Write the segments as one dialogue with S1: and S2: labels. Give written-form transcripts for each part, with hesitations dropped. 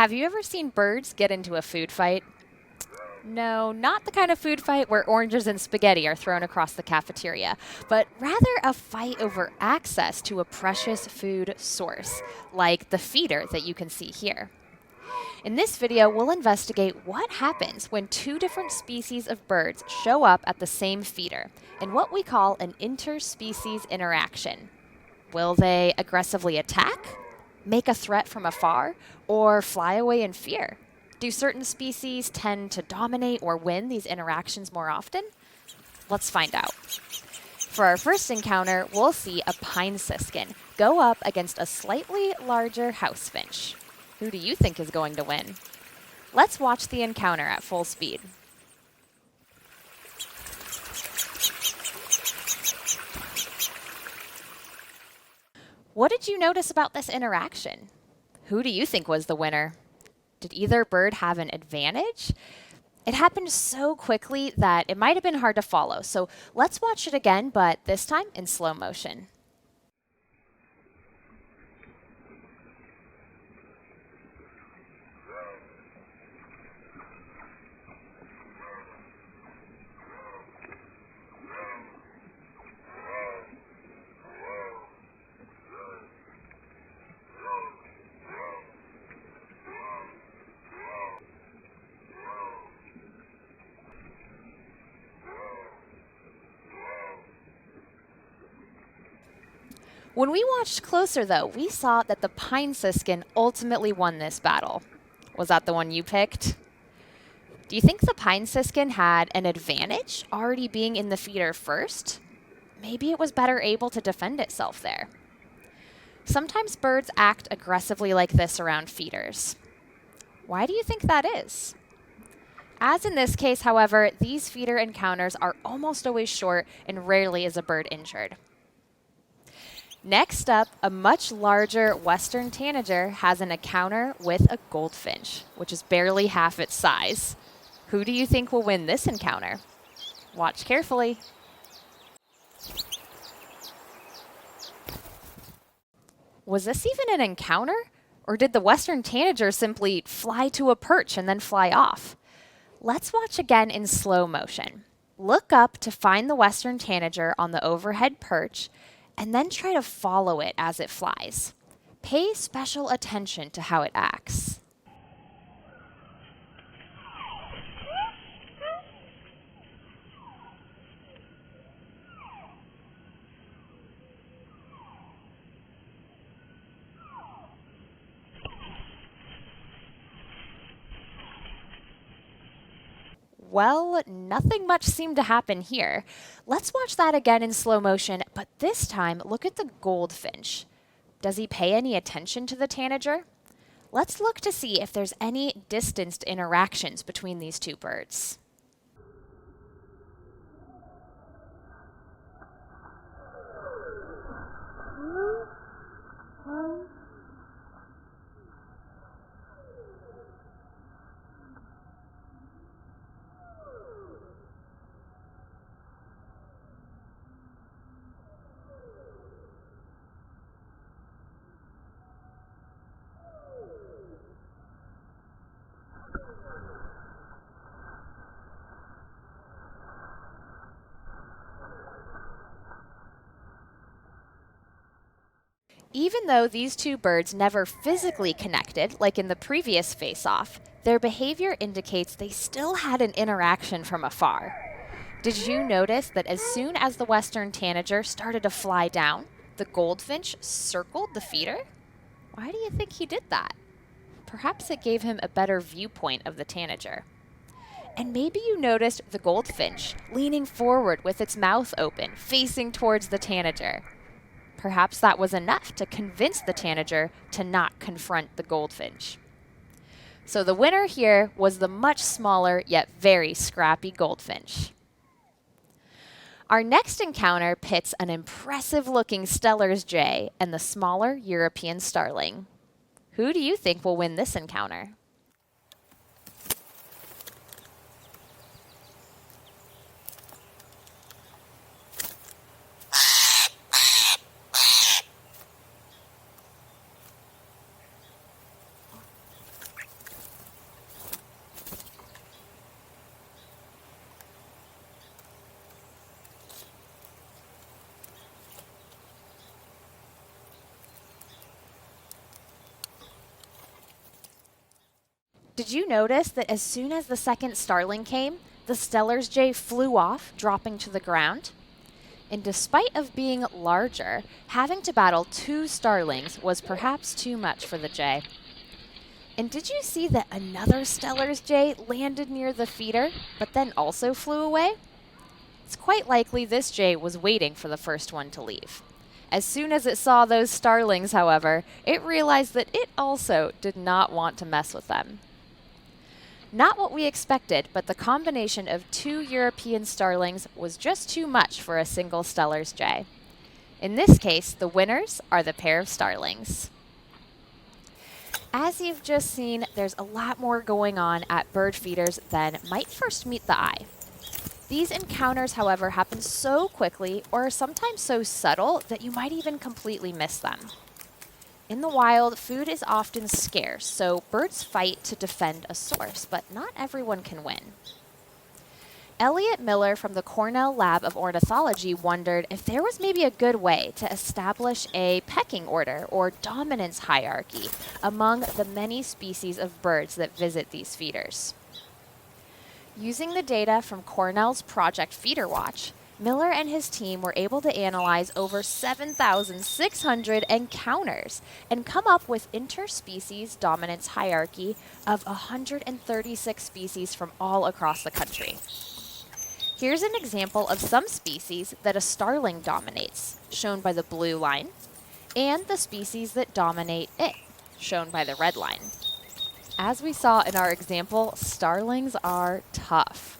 S1: Have you ever seen birds get into a food fight? No, not the kind of food fight where oranges and spaghetti are thrown across the cafeteria, but rather a fight over access to a precious food source, like the feeder that you can see here. In this video, we'll investigate what happens when two different species of birds show up at the same feeder in what we call an interspecies interaction. Will they aggressively attack, make a threat from afar, or fly away in fear? Do certain species tend to dominate or win these interactions more often? Let's find out. For our first encounter, we'll see a pine siskin go up against a slightly larger housefinch. Who do you think is going to win? Let's watch the encounter at full speed. What did you notice about this interaction? Who do you think was the winner? Did either bird have an advantage? It happened so quickly that it might have been hard to follow, so let's watch it again, but this time in slow motion. When we watched closer, though, we saw that the pine siskin ultimately won this battle. Was that the one you picked? Do you think the pine siskin had an advantage already being in the feeder first? Maybe it was better able to defend itself there. Sometimes birds act aggressively like this around feeders. Why do you think that is? As in this case, however, these feeder encounters are almost always short and rarely is a bird injured. Next up, a much larger western tanager has an encounter with a goldfinch, which is barely half its size. Who do you think will win this encounter? Watch carefully. Was this even an encounter? Or did the western tanager simply fly to a perch and then fly off? Let's watch again in slow motion. Look up to find the western tanager on the overhead perch, and then try to follow it as it flies. Pay special attention to how it acts. Well, nothing much seemed to happen here. Let's watch that again in slow motion, but this time look at the goldfinch. Does he pay any attention to the tanager? Let's look to see if there's any distanced interactions between these two birds. Even though these two birds never physically connected, like in the previous face-off, their behavior indicates they still had an interaction from afar. Did you notice that as soon as the western tanager started to fly down, the goldfinch circled the feeder? Why do you think he did that? Perhaps it gave him a better viewpoint of the tanager. And maybe you noticed the goldfinch leaning forward with its mouth open, facing towards the tanager. Perhaps that was enough to convince the tanager to not confront the goldfinch. So the winner here was the much smaller yet very scrappy goldfinch. Our next encounter pits an impressive-looking Steller's jay and the smaller European starling. Who do you think will win this encounter? Did you notice that as soon as the second starling came, the Steller's jay flew off, dropping to the ground? And despite of being larger, having to battle two starlings was perhaps too much for the jay. And did you see that another Steller's jay landed near the feeder, but then also flew away? It's quite likely this jay was waiting for the first one to leave. As soon as it saw those starlings, however, it realized that it also did not want to mess with them. Not what we expected, but the combination of two European starlings was just too much for a single Steller's jay. In this case, the winners are the pair of starlings. As you've just seen, there's a lot more going on at bird feeders than might first meet the eye. These encounters, however, happen so quickly or are sometimes so subtle that you might even completely miss them. In the wild, food is often scarce, so birds fight to defend a source, but not everyone can win. Elliot Miller from the Cornell Lab of Ornithology wondered if there was maybe a good way to establish a pecking order or dominance hierarchy among the many species of birds that visit these feeders. Using the data from Cornell's Project Feeder Watch, Miller and his team were able to analyze over 7,600 encounters and come up with interspecies dominance hierarchy of 136 species from all across the country. Here's an example of some species that a starling dominates, shown by the blue line, and the species that dominate it, shown by the red line. As we saw in our example, starlings are tough.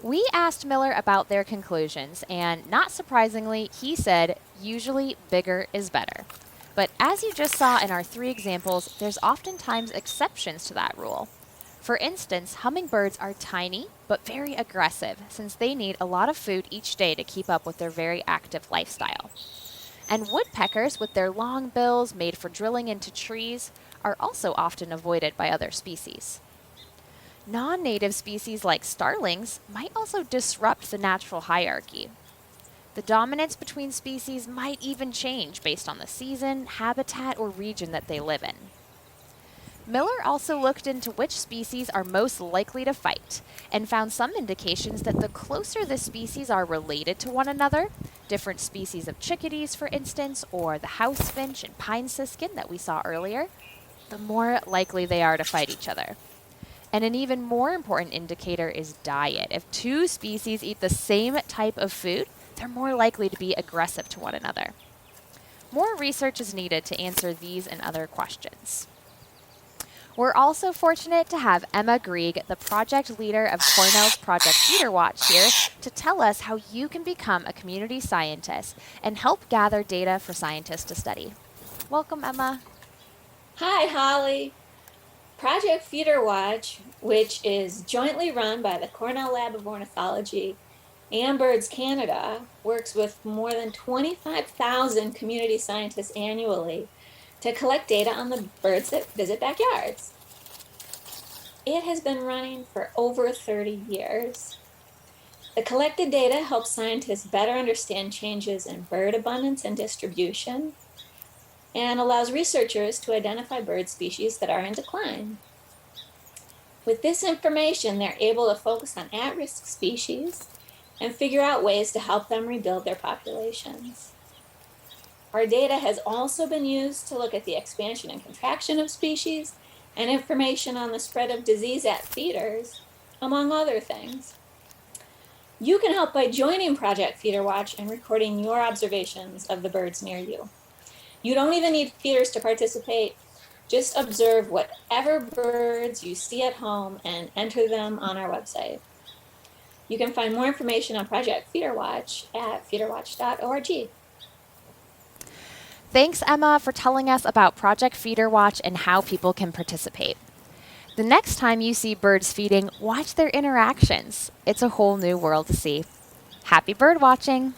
S1: We asked Miller about their conclusions, and not surprisingly, he said, usually bigger is better. But as you just saw in our three examples, there's oftentimes exceptions to that rule. For instance, hummingbirds are tiny, but very aggressive, since they need a lot of food each day to keep up with their very active lifestyle. And woodpeckers, with their long bills made for drilling into trees, are also often avoided by other species. Non-native species like starlings might also disrupt the natural hierarchy. The dominance between species might even change based on the season, habitat, or region that they live in. Miller also looked into which species are most likely to fight and found some indications that the closer the species are related to one another, different species of chickadees, for instance, or the housefinch and pine siskin that we saw earlier, the more likely they are to fight each other. And an even more important indicator is diet. If two species eat the same type of food, they're more likely to be aggressive to one another. More research is needed to answer these and other questions. We're also fortunate to have Emma Grieg, the project leader of Cornell's Project Feeder Watch, here to tell us how you can become a community scientist and help gather data for scientists to study. Welcome, Emma.
S2: Hi, Holly. Project Feeder Watch, which is jointly run by the Cornell Lab of Ornithology and Birds Canada, works with more than 25,000 community scientists annually to collect data on the birds that visit backyards. It has been running for over 30 years. The collected data helps scientists better understand changes in bird abundance and distribution, and allows researchers to identify bird species that are in decline. With this information, they're able to focus on at-risk species and figure out ways to help them rebuild their populations. Our data has also been used to look at the expansion and contraction of species and information on the spread of disease at feeders, among other things. You can help by joining Project Feeder Watch and recording your observations of the birds near you. You don't even need feeders to participate. Just observe whatever birds you see at home and enter them on our website. You can find more information on Project Feeder Watch at feederwatch.org.
S1: Thanks, Emma, for telling us about Project Feeder Watch and how people can participate. The next time you see birds feeding, watch their interactions. It's a whole new world to see. Happy bird watching!